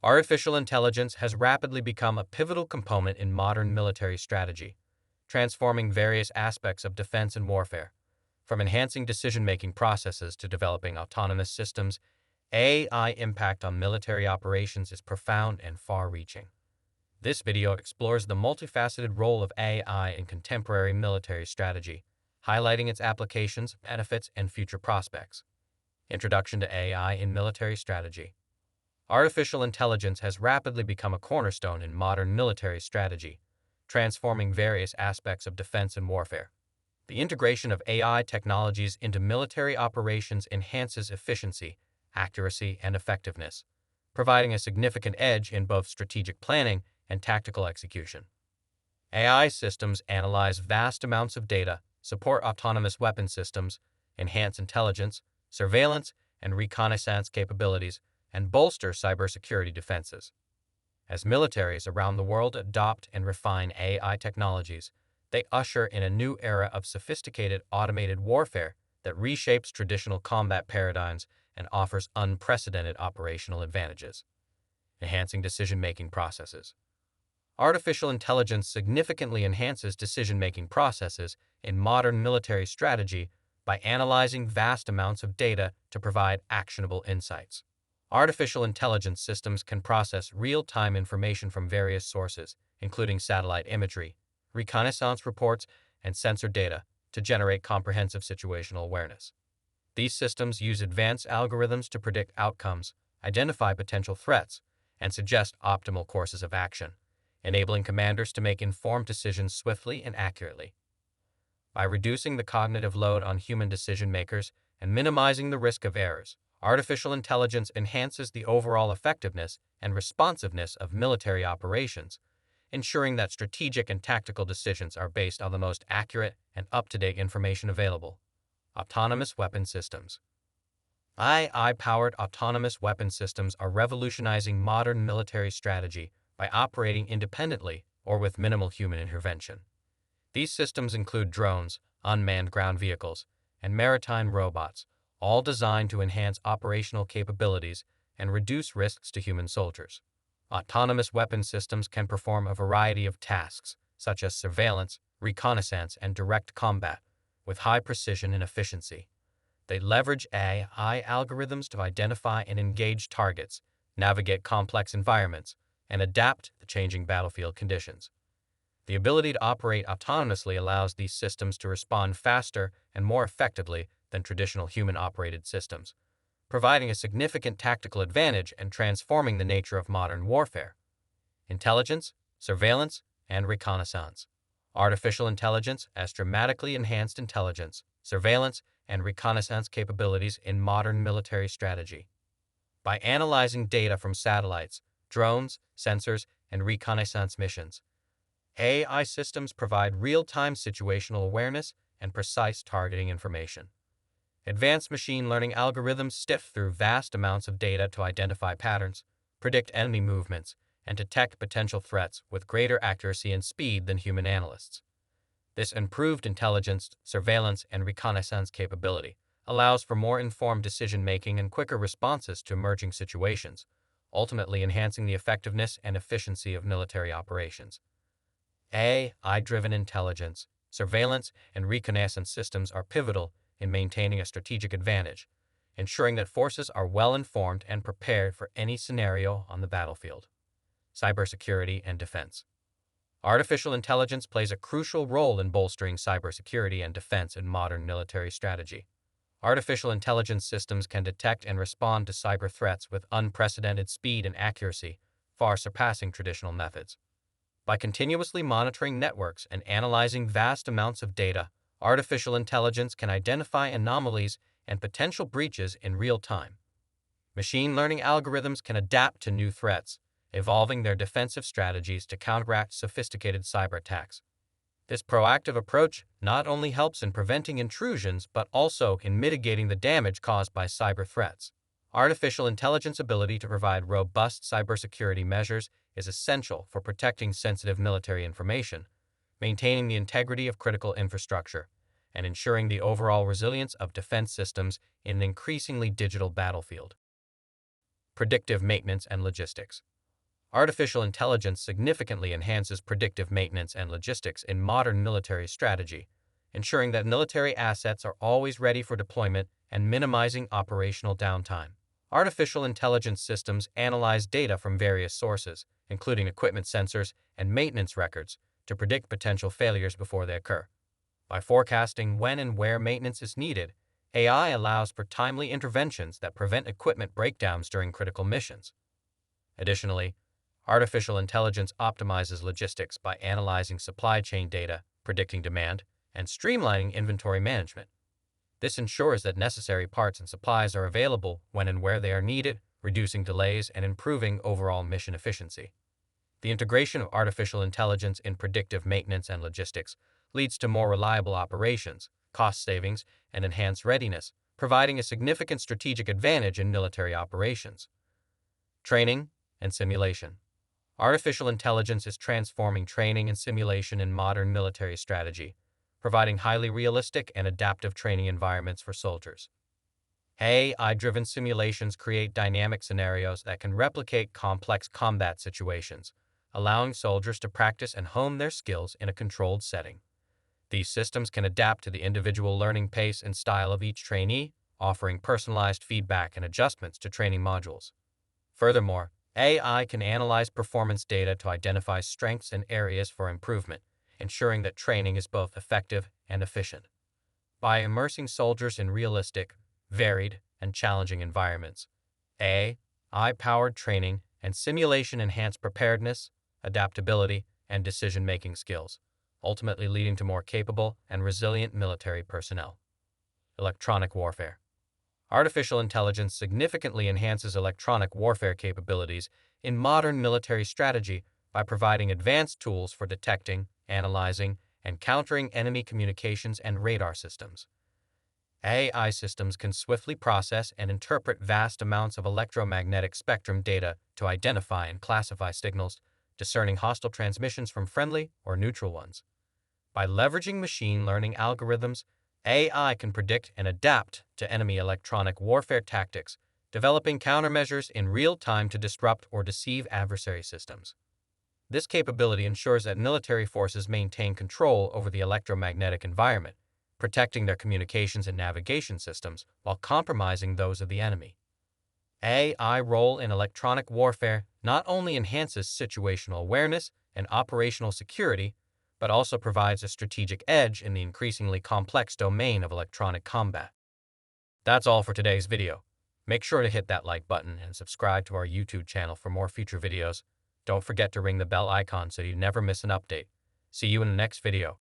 Artificial intelligence has rapidly become a pivotal component in modern military strategy, transforming various aspects of defense and warfare. From enhancing decision-making processes to developing autonomous systems, AI impact on military operations is profound and far-reaching. This video explores the multifaceted role of AI in contemporary military strategy, highlighting its applications, benefits, and future prospects. Introduction to AI in military strategy. Artificial intelligence has rapidly become a cornerstone in modern military strategy, transforming various aspects of defense and warfare. The integration of AI technologies into military operations enhances efficiency, accuracy, and effectiveness, providing a significant edge in both strategic planning and tactical execution. AI systems analyze vast amounts of data, support autonomous weapon systems, enhance intelligence, surveillance, and reconnaissance capabilities, and bolster cybersecurity defenses. As militaries around the world adopt and refine AI technologies, they usher in a new era of sophisticated automated warfare that reshapes traditional combat paradigms and offers unprecedented operational advantages. Enhancing decision-making processes. Artificial intelligence significantly enhances decision-making processes in modern military strategy by analyzing vast amounts of data to provide actionable insights. Artificial intelligence systems can process real-time information from various sources, including satellite imagery, reconnaissance reports, and sensor data, to generate comprehensive situational awareness. These systems use advanced algorithms to predict outcomes, identify potential threats, and suggest optimal courses of action, enabling commanders to make informed decisions swiftly and accurately. By reducing the cognitive load on human decision-makers and minimizing the risk of errors, artificial intelligence enhances the overall effectiveness and responsiveness of military operations, ensuring that strategic and tactical decisions are based on the most accurate and up-to-date information available. Autonomous weapon systems. AI-powered autonomous weapon systems are revolutionizing modern military strategy by operating independently or with minimal human intervention. These systems include drones, unmanned ground vehicles, and maritime robots, all designed to enhance operational capabilities and reduce risks to human soldiers. Autonomous weapon systems can perform a variety of tasks, such as surveillance, reconnaissance, and direct combat, with high precision and efficiency. They leverage AI algorithms to identify and engage targets, navigate complex environments, and adapt to changing battlefield conditions. The ability to operate autonomously allows these systems to respond faster and more effectively than traditional human-operated systems, providing a significant tactical advantage and transforming the nature of modern warfare. Intelligence, surveillance, and reconnaissance. Artificial intelligence has dramatically enhanced intelligence, surveillance, and reconnaissance capabilities in modern military strategy. By analyzing data from satellites, drones, sensors, and reconnaissance missions, AI systems provide real-time situational awareness and precise targeting information. Advanced machine learning algorithms sift through vast amounts of data to identify patterns, predict enemy movements, and detect potential threats with greater accuracy and speed than human analysts. This improved intelligence, surveillance, and reconnaissance capability allows for more informed decision-making and quicker responses to emerging situations, ultimately enhancing the effectiveness and efficiency of military operations. AI-driven intelligence, surveillance, and reconnaissance systems are pivotal in maintaining a strategic advantage, ensuring that forces are well-informed and prepared for any scenario on the battlefield. Cybersecurity and defense. Artificial intelligence plays a crucial role in bolstering cybersecurity and defense in modern military strategy. Artificial intelligence systems can detect and respond to cyber threats with unprecedented speed and accuracy, far surpassing traditional methods. By continuously monitoring networks and analyzing vast amounts of data, artificial intelligence can identify anomalies and potential breaches in real time. Machine learning algorithms can adapt to new threats, evolving their defensive strategies to counteract sophisticated cyber attacks. This proactive approach not only helps in preventing intrusions but also in mitigating the damage caused by cyber threats. Artificial intelligence's ability to provide robust cybersecurity measures is essential for protecting sensitive military information, maintaining the integrity of critical infrastructure, and ensuring the overall resilience of defense systems in an increasingly digital battlefield. Predictive maintenance and logistics. Artificial intelligence significantly enhances predictive maintenance and logistics in modern military strategy, ensuring that military assets are always ready for deployment and minimizing operational downtime. Artificial intelligence systems analyze data from various sources, including equipment sensors and maintenance records, to predict potential failures before they occur. By forecasting when and where maintenance is needed, AI allows for timely interventions that prevent equipment breakdowns during critical missions. Additionally, artificial intelligence optimizes logistics by analyzing supply chain data, predicting demand, and streamlining inventory management. This ensures that necessary parts and supplies are available when and where they are needed, reducing delays and improving overall mission efficiency. The integration of artificial intelligence in predictive maintenance and logistics leads to more reliable operations, cost savings, and enhanced readiness, providing a significant strategic advantage in military operations. Training and simulation. Artificial intelligence is transforming training and simulation in modern military strategy, providing highly realistic and adaptive training environments for soldiers. AI-driven simulations create dynamic scenarios that can replicate complex combat situations, allowing soldiers to practice and hone their skills in a controlled setting. These systems can adapt to the individual learning pace and style of each trainee, offering personalized feedback and adjustments to training modules. Furthermore, AI can analyze performance data to identify strengths and areas for improvement, ensuring that training is both effective and efficient. By immersing soldiers in realistic, varied, and challenging environments, AI-powered training and simulation enhance preparedness, adaptability, and decision-making skills, ultimately leading to more capable and resilient military personnel. Electronic warfare. Artificial intelligence significantly enhances electronic warfare capabilities in modern military strategy by providing advanced tools for detecting, analyzing, and countering enemy communications and radar systems. AI systems can swiftly process and interpret vast amounts of electromagnetic spectrum data to identify and classify signals, discerning hostile transmissions from friendly or neutral ones. By leveraging machine learning algorithms, AI can predict and adapt to enemy electronic warfare tactics, developing countermeasures in real time to disrupt or deceive adversary systems. This capability ensures that military forces maintain control over the electromagnetic environment, protecting their communications and navigation systems while compromising those of the enemy. AI role in electronic warfare not only enhances situational awareness and operational security, but also provides a strategic edge in the increasingly complex domain of electronic combat. That's all for today's video. Make sure to hit that like button and subscribe to our YouTube channel for more future videos. Don't forget to ring the bell icon so you never miss an update. See you in the next video.